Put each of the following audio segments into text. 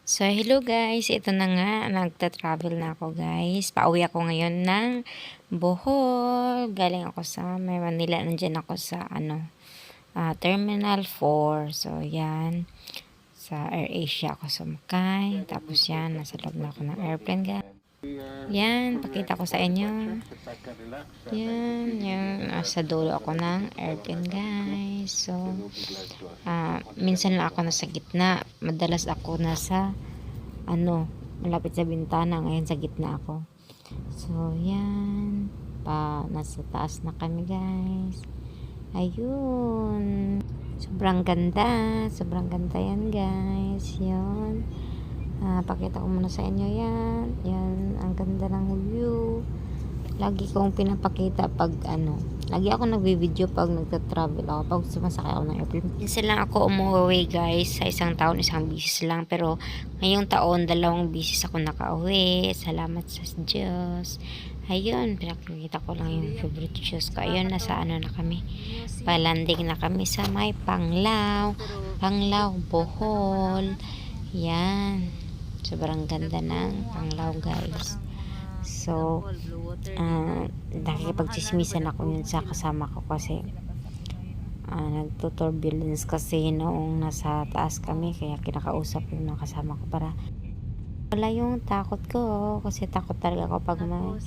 So, hello guys. Ito na nga, nagta-travel na ako guys. Pauwi ako ngayon ng Bohol. Galing ako sa Manila. Nandiyan ako sa Terminal 4. So, yan. Sa AirAsia ako sumakay. Tapos yan, nasa loob na ako ng airplane guys. Yan, pakita ko sa inyo. Yan, nasa dulo ako ng airplane guys. So, minsan lang ako nasa gitna. Madalas ako nasa malapit sa bintana. Ngayon sa gitna ako. So, yan. Nasa taas na kami guys. Ayun. Sobrang ganda. Sobrang ganda yan guys. Yun. Pakita ko muna sa inyo yan. Yan. Ang ganda ng view. Lagi kong pinapakita pag lagi ako nagbi-video pag nagta-travel ako, pag sumasakay ako ng airplane. Minsan lang ako umuwi guys, sa isang taon, isang bisis lang. Pero ngayong taon, 2 bisis ako nakauwi. Salamat sa Diyos. Ayun, pinakikita ko lang yung favorite shoes ko. Ayun, nasa na kami. Palanding na kami sa may Panglao, Bohol. Yan. Sobrang ganda ng Panglao guys. So, nakikipagchismisan ako yun sa kasama ko kasi nagtuturbulence kasi noong nasa taas kami, kaya kinakausap yung mga kasama ko para wala yung takot ko kasi takot talaga ako pag may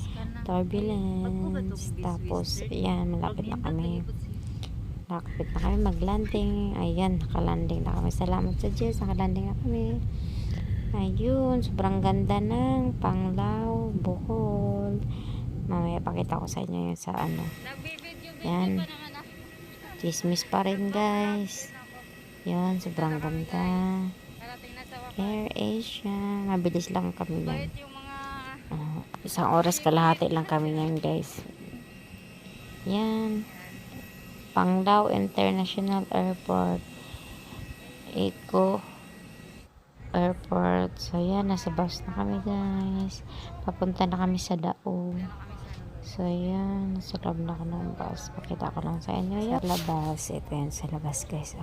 turbulence. Tapos, yan, malapit na kami maglanding. Ayan, nakalanding na kami. Salamat sa Diyos, nakalanding na kami. Ayun, sobrang ganda ng Panglao, Bohol. Mamaya pakita ko sa inyo yun sa Yan. Chismis pa rin guys. Yan, sobrang ganda. AirAsia. Mabilis lang kami yan. Isang oras kalahati lang kami yan guys. Yan. Panglao International Airport. Airport. So, yan. Nasa bus na kami, guys. Papunta na kami sa Dao. So, yan. Nasa loob na ako ng bus. Pakita ko lang sa inyo yan. Sa labas. Ito yan sa labas, guys.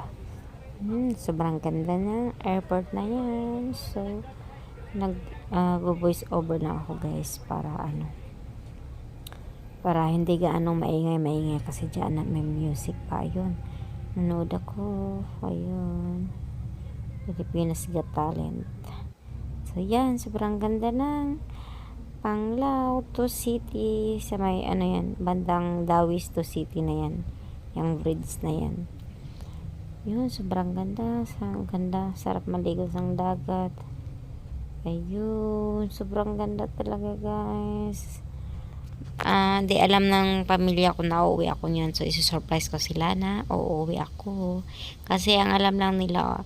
Sobrang ganda na. Airport na yan. So, nag-voice over na ako, guys. Para hindi gaanong maingay. Kasi dyan may music pa. Ayun. Nanood ako. Ayun. Pilipinas Got Talent. So, yan. Sobrang ganda ng Panglao to City. Sa may, yan, bandang Dawis to City na yan. Yung bridge na yan. Yun, sobrang ganda. Sarap maligo sa dagat. Ayun. Sobrang ganda talaga, guys. Di alam ng pamilya ko na uuwi ako niyan. So, isusurprise ko sila na uuwi ako. Kasi ang alam lang nila,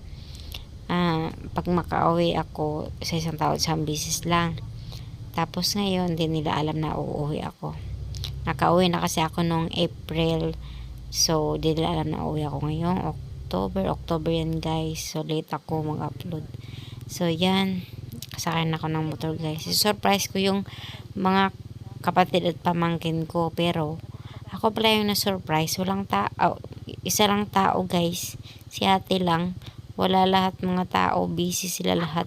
pag makauwi ako sa isang taon, isang bisis lang. Tapos ngayon, hindi nila alam na uuwi ako. Nakauwi na kasi ako noong April. So, hindi nila alam na uuwi ako ngayong October yan guys. So, late ako mag-upload. So, yan. Kasakay na ako ng motor guys. Surprise ko yung mga kapatid at pamangkin ko. Pero, ako pala yung na-surprise. Isa lang tao guys. Si ate lang. Wala lahat mga tao. Busy sila lahat.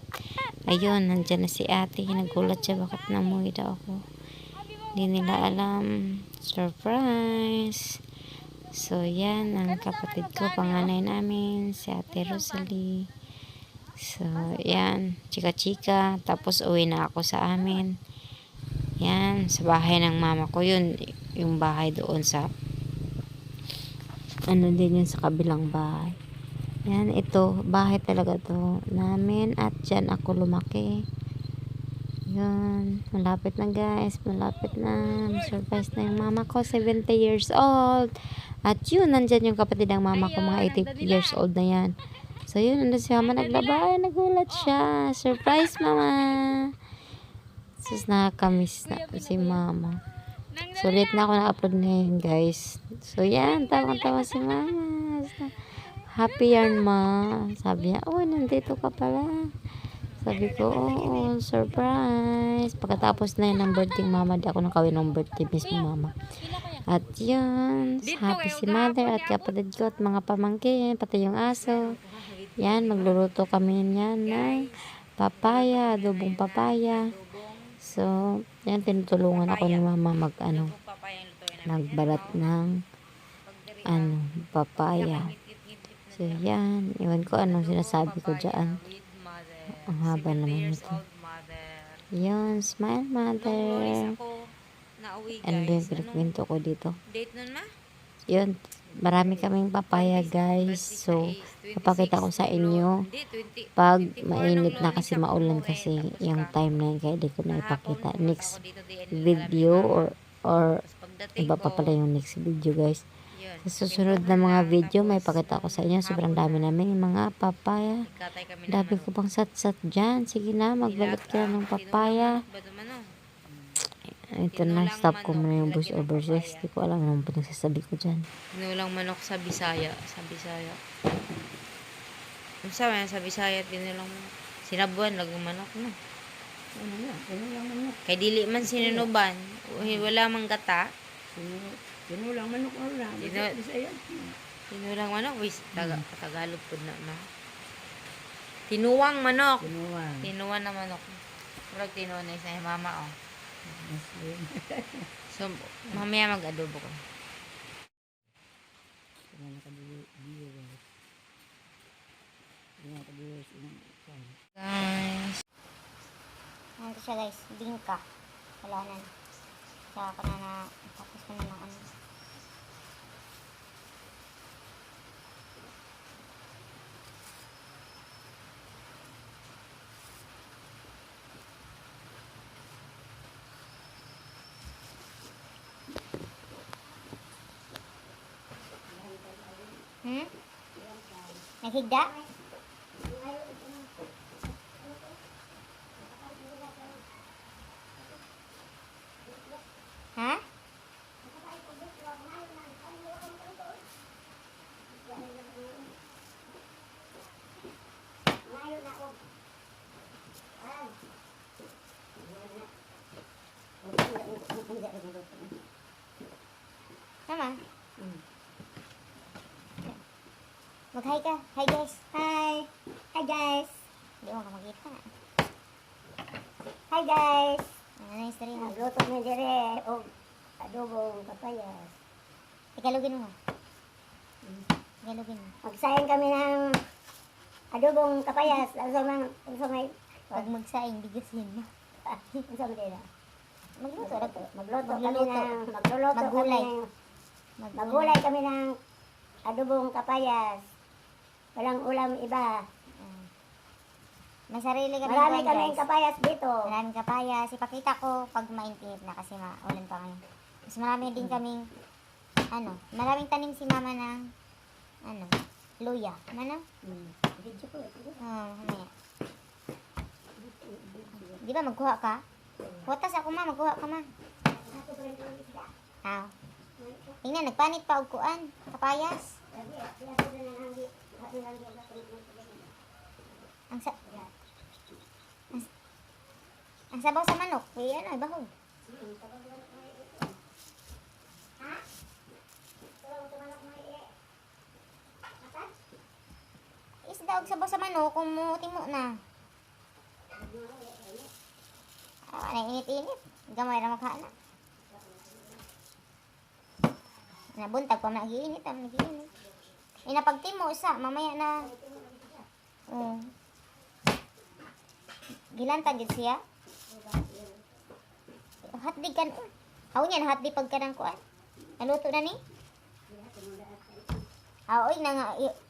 Ayun, nandyan na si ate. Nagulat siya. Bakit namuwi daw ako? Hindi nila alam. Surprise! So, yan. Ang kapatid ko. Panganay namin. Si ate Rosalie. So, yan. Chika-chika. Tapos, uwi na ako sa amin. Yan. Sa bahay ng mama ko. Yun. Yung bahay doon sa din yun sa kabilang bahay. Yan, ito, bahay talaga to namin at dyan ako lumaki. Yan, malapit na guys, malapit na. Surprise na yung mama ko, 70 years old. At yun, nandyan yung kapatid ng mama ko, mga 80 years old na yan. So yun, nandun si mama naglaba, ay nagulat siya. Surprise mama. Sus, nakakamiss na si mama. So late na ako na-upload ngayon guys. So yan, tawang-tawa si mama. Happy yarn ma. Sabi niya, oh, nandito ka pala. Sabi ko, oo, surprise. Pagkatapos na yun ng birthday mama, di ako nakawin ng birthday mismo mama. At yun, happy si mother at kapatid ko at mga pamangkin, pati yung aso. Yan, magluluto kami niyan ng papaya, adobong papaya. So, yan, tinutulungan ako ni mama magbalat ng, papaya. So, yan. Iwan ko anong sinasabi ko dyan. Ang haba naman ito. Yun, smile mother. Ano ba yung pinakwento ko dito? Yun, marami kaming papaya guys. So, papakita ko sa inyo pag mainit na kasi maulan kasi yung time na yun, kaya di ko na ipakita. Next video or iba pa pala yung next video guys. Sa susunod na mga video, may pakita ko sa inyo. Sobrang dami namin mga papaya. Dami ko pang sat-sat dyan. Sige na, magbalot ka ng papaya. Ito na, stop ko muna yung voice over guys. Hindi ko alam anong pinagsasabi ko dyan. Tinulang manok sa Bisaya. Ang sabi na sa Bisaya, tinulang manok. Sinabuan, lagang manok na. Tinulang manok. Kay dili man sinunuban. Wala mang gata. Tinulang manok wala. Tinulang manok. Tagalog po na. Tinuwang manok. Tinuwang na manok. Pero tinuwang na isa yung mama, oh. So, mamaya mag-adobo ko. Guys. Nandito siya guys, bingka. Wala na. Kaya ako na tapos ko na ng ano. Naghigda? Ha? Tama? Mag-hi ka. Hi guys. Hi. Hi guys. Hindi mo ka makita. Hi guys. Ano na yung story mo? Nagluto na dire o adobong papayas. Ikalugin mo. Ikalugin mo. Magsayang kami ng adobong papayas. Sa may Huwag magsaing, bigasin mo. sa Manila. Magluto. Magluluto Maggulay. Maggulay kami ng adobong papayas. Walang ulam iba. May sarili kami Marami guys. kaming kapayas dito. Maraming kapayas. Ipakita ko pag maintinit na kasi maulan pa ngayon. Mas marami din kaming, maraming tanim si mama ng, luya. Ano? Video ko. Mamaya. Di ba magkuha ka? Huwatas ako ma, magkuha ka ma. Tingnan, nagpanit pa og kuan, kapayas. Ang sabaw sa manok, bahog. Isda og sabaw sa manok kung timo na. Init-init. Gamay ra makana. Nabuntag pa nagiinit, nagiinit. Inapagtimo sa mamaya na. Gilantag gid siya. Hatdi kan. Aw niyan hatdi pag kanang kuan. Naluto na ni? Oy na nga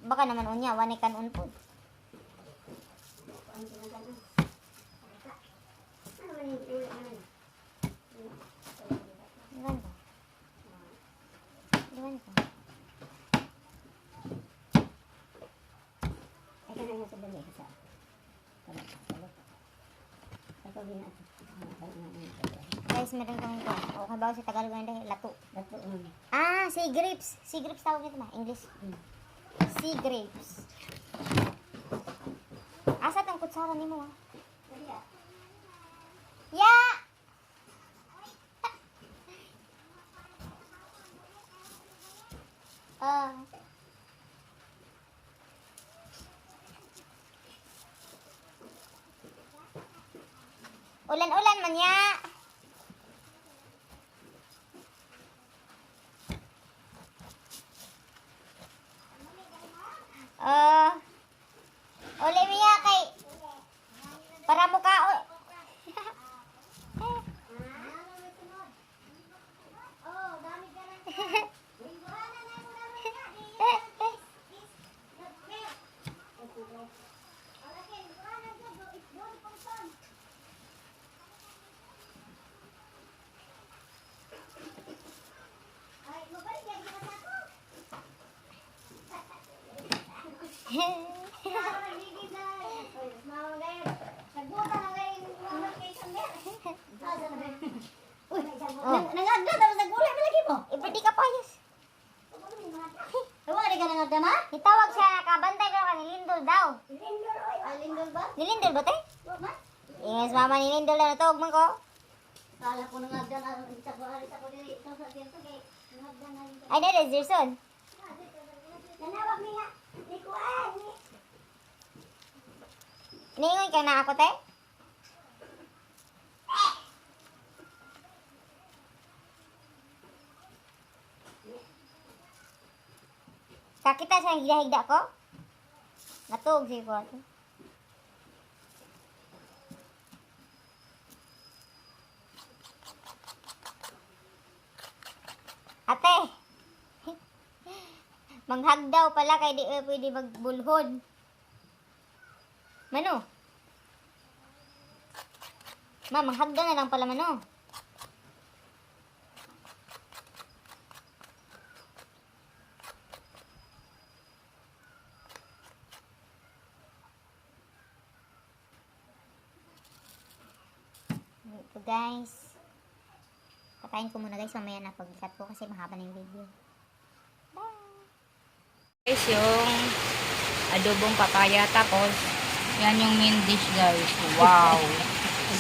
baka naman unya wani kanon pod. Diwan ko. Ay ka na yung sa dali sa. Guys, meron kami kuan. O kabaw sa Tagalog na lato. Lato. Sea grapes. Sea grapes tawag nito ma, English. Sea grapes. Asa tang kutsara nimo ha? Ya. Ulan-ulan man ya. Uli miya kay para mukha Nangagda tapos nagulay mo lagi mo. Ibridi ka payos. Tawa ka nangagda ma? Itawag siya nakabantay ko ni Lindol daw. Lindol oy. Lindol ba? Ni Lindol ba te? Ma? Yes, mama ni Lindol na natawag man ko. Kala ko nangagda na sa ko diri sa dito kay nangagda na rin. Ay, dere, Zerson. Nanawag mi nga. Ni kuan ni. Ningoy ka na ako te? Kakita sa higda-higda ko? Natug si ko. Ate. Manghagdaw pala kay di pwede magbulhod. Mano? Ma, manghagdaw na lang pala mano. Ito guys. Patayin ko muna guys mamaya na pag-cut ko kasi mahaba na yung video. Guys, yung adobong papaya. Tapos, yan yung main dish, guys. Wow!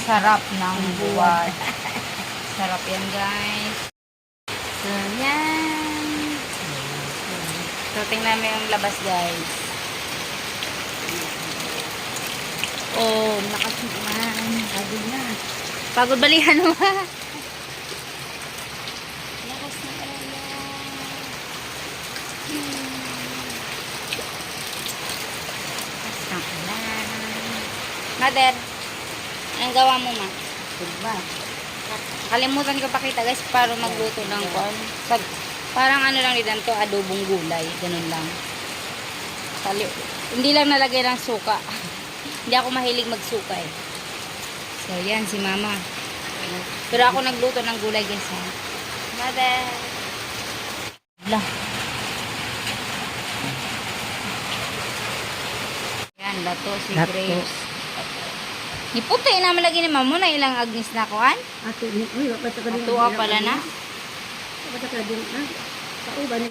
Sarap ng buwan. Sarap yan, guys. So, yan. So, tingnan mo yung labas, guys. Oh, nakasiman. Pagod na. Pagod balihan mo. Lakas na talaga. Mother, anong gawa mo, ma? Diba? Kalimutan ko pakita, guys, para magluto ng corn. Parang ano lang din to, adobong gulay. Ganun lang. Hindi lang nalagay ng suka. Hindi ako mahilig magsuka eh. So, yan, si mama. Pero ako nagluto ng gulay, guys, ha? Mother! Lah. Yan, lato si Grace. Iputi naman lagi ni mamo na ilang agnis na kuan. Ato ni uy, wa pa ta ka din. Tuwa pala na. Wa pa ta ka din. Kauban